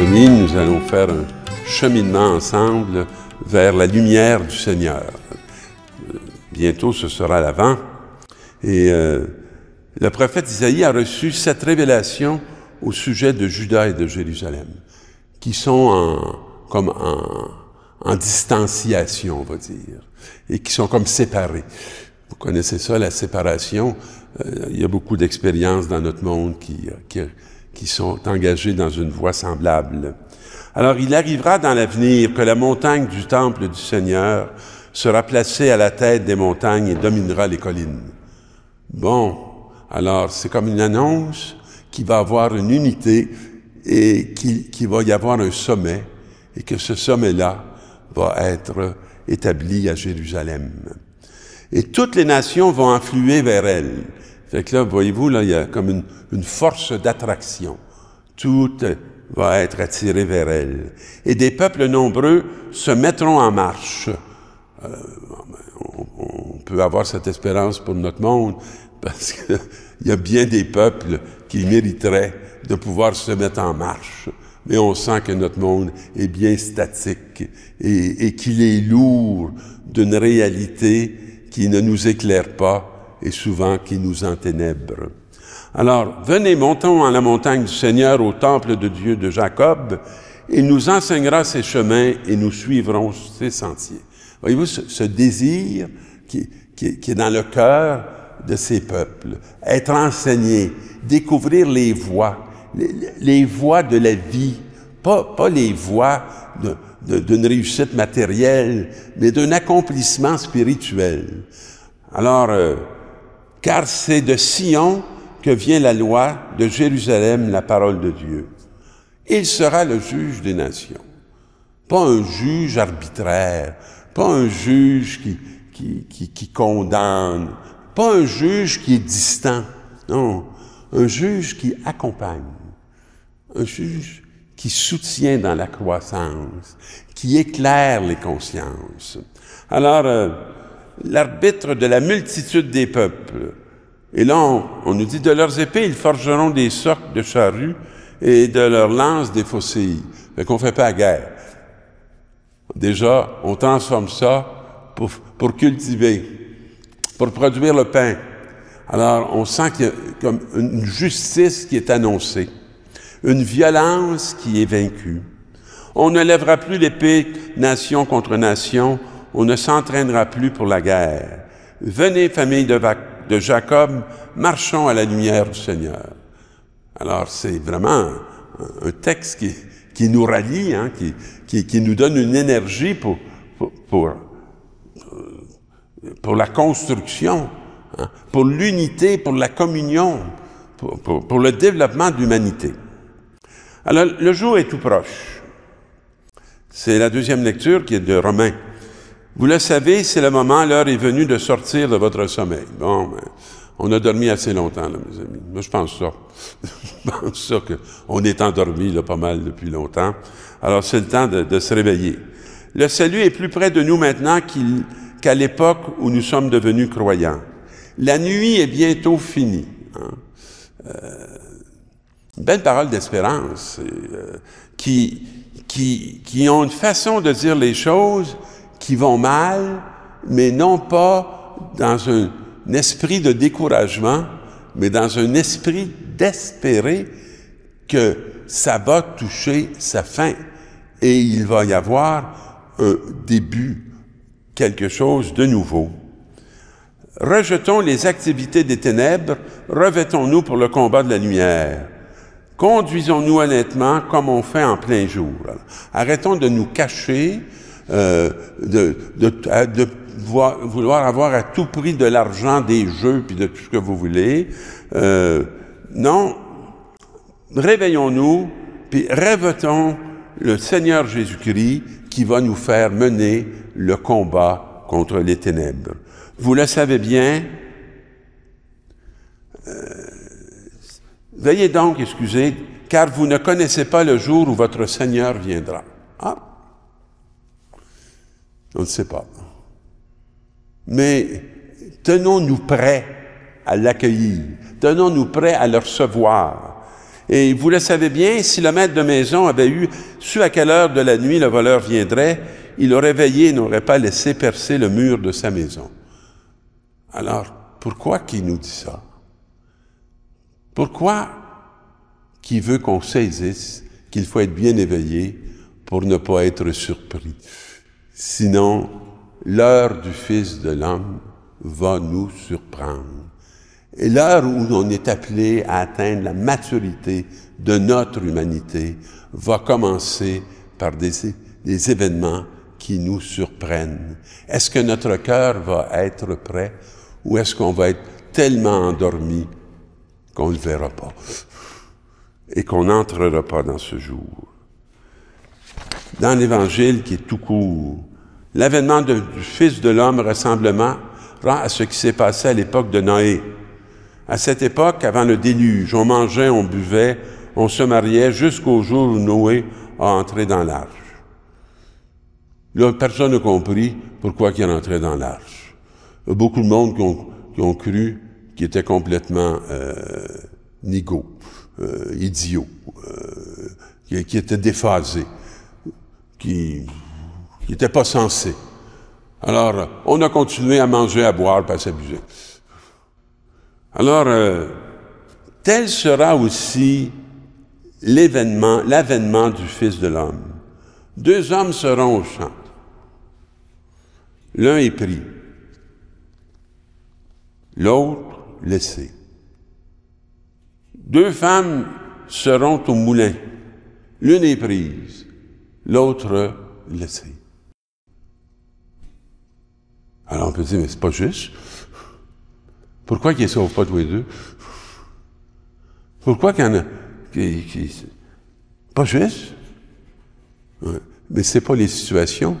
amis, nous allons faire un cheminement ensemble vers la lumière du Seigneur. Bientôt, ce sera l'Avent. Et le prophète Isaïe a reçu cette révélation au sujet de Juda et de Jérusalem, qui sont en distanciation, on va dire, et qui sont comme séparés. Vous connaissez ça, la séparation. Il y a beaucoup d'expériences dans notre monde qui sont engagées dans une voie semblable. Alors, il arrivera dans l'avenir que la montagne du temple du Seigneur sera placée à la tête des montagnes et dominera les collines. Bon, alors c'est comme une annonce qu'il va y avoir une unité et qu'il va y avoir un sommet et que ce sommet-là va être établi à Jérusalem. Et toutes les nations vont affluer vers elle. Fait que là, voyez-vous, là, il y a comme une force d'attraction. Tout va être attiré vers elle. Et des peuples nombreux se mettront en marche. On peut avoir cette espérance pour notre monde, parce qu'il y a bien des peuples qui mériteraient de pouvoir se mettre en marche. Mais on sent que notre monde est bien statique et qu'il est lourd d'une réalité qui ne nous éclaire pas et souvent qui nous enténèbre. Alors, venez, montons à la montagne du Seigneur, au temple de Dieu de Jacob. Il nous enseignera ses chemins et nous suivrons ses sentiers. Voyez-vous, ce désir qui est dans le cœur de ces peuples. Être enseigné, découvrir les voies de la vie, pas les voies d'une réussite matérielle, mais d'un accomplissement spirituel. Alors, car c'est de Sion que vient la loi, de Jérusalem la parole de Dieu. Il sera le juge des nations. Pas un juge arbitraire, pas un juge qui condamne, pas un juge qui est distant, non, un juge qui accompagne, un juge qui soutient dans la croissance, qui éclaire les consciences. Alors, l'arbitre de la multitude des peuples, et là, on nous dit, de leurs épées, ils forgeront des socs de charrues et de leurs lances des faucilles. Fait qu'on fait pas la guerre. Déjà, on transforme ça pour cultiver, pour produire le pain. Alors, on sent qu'il y a comme une justice qui est annoncée, une violence qui est vaincue. On ne lèvera plus l'épée nation contre nation, on ne s'entraînera plus pour la guerre. Venez, famille de Jacob, marchons à la lumière du Seigneur. Alors, c'est vraiment un texte qui nous rallie, hein, qui nous donne une énergie pour la construction, hein, pour l'unité, pour la communion, pour le développement de l'humanité. Alors, le jour est tout proche. C'est la deuxième lecture qui est de Romains. Vous le savez, c'est le moment, l'heure est venue de sortir de votre sommeil. Bon, ben, on a dormi assez longtemps, là, mes amis. Moi, je pense ça. Je pense ça qu'on est endormi, là, pas mal depuis longtemps. Alors, c'est le temps de se réveiller. Le salut est plus près de nous maintenant qu'à l'époque où nous sommes devenus croyants. La nuit est bientôt finie. Hein? Une belle parole d'espérance, qui ont une façon de dire les choses qui vont mal, mais non pas dans un esprit de découragement, mais dans un esprit d'espérer que ça va toucher sa fin et il va y avoir un début, quelque chose de nouveau. Rejetons les activités des ténèbres, revêtons-nous pour le combat de la lumière. Conduisons-nous honnêtement comme on fait en plein jour. Alors, arrêtons de nous cacher, de vouloir avoir à tout prix de l'argent, des jeux, puis de tout ce que vous voulez. Non, réveillons-nous, puis revêtons le Seigneur Jésus-Christ qui va nous faire mener le combat contre les ténèbres. Vous le savez bien. Veillez donc, car vous ne connaissez pas le jour où votre Seigneur viendra. Ah! On ne sait pas. Mais tenons-nous prêts à l'accueillir. Tenons-nous prêts à le recevoir. Et vous le savez bien, si le maître de maison avait su à quelle heure de la nuit le voleur viendrait, il aurait veillé et n'aurait pas laissé percer le mur de sa maison. Alors, pourquoi qu'il nous dit ça? Pourquoi qu'il veut qu'on saisisse qu'il faut être bien éveillé pour ne pas être surpris? Sinon, l'heure du Fils de l'homme va nous surprendre. Et l'heure où on est appelé à atteindre la maturité de notre humanité va commencer par des événements qui nous surprennent. Est-ce que notre cœur va être prêt ou est-ce qu'on va être tellement endormi qu'on ne le verra pas et qu'on n'entrera pas dans ce jour? Dans l'Évangile qui est tout court, l'avènement du Fils de l'homme ressemblement à ce qui s'est passé à l'époque de Noé. À cette époque, avant le déluge, on mangeait, on buvait, on se mariait jusqu'au jour où Noé a entré dans l'arche. Là, personne n'a compris pourquoi il est entré dans l'arche. Il y a beaucoup de monde qui ont cru qu'il était complètement nigo, idiot, qui était déphasé, qui n'était pas sensé. Alors, on a continué à manger, à boire, puis à s'abuser. Alors, tel sera aussi l'avènement du Fils de l'homme. 2 hommes seront au champ. L'un est pris, l'autre laissé. 2 femmes seront au moulin. L'une est prise, l'autre laissée. Alors on peut dire, mais c'est pas juste. Pourquoi qu'ils ne sauvent pas tous les 2? Pourquoi qu'il y en a qui pas juste? Ouais. Mais c'est pas les situations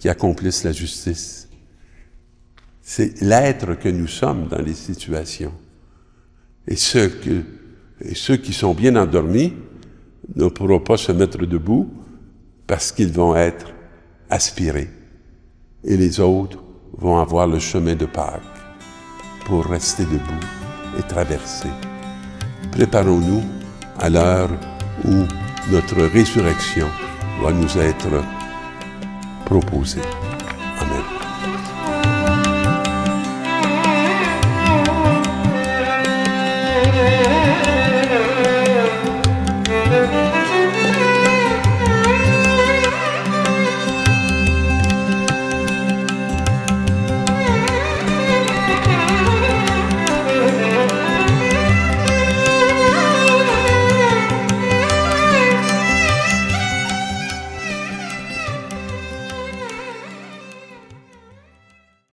qui accomplissent la justice. C'est l'être que nous sommes dans les situations. Et ceux qui sont bien endormis ne pourront pas se mettre debout parce qu'ils vont être aspirés. Et les autres vont avoir le chemin de Pâques pour rester debout et traverser. Préparons-nous à l'heure où notre résurrection va nous être proposée.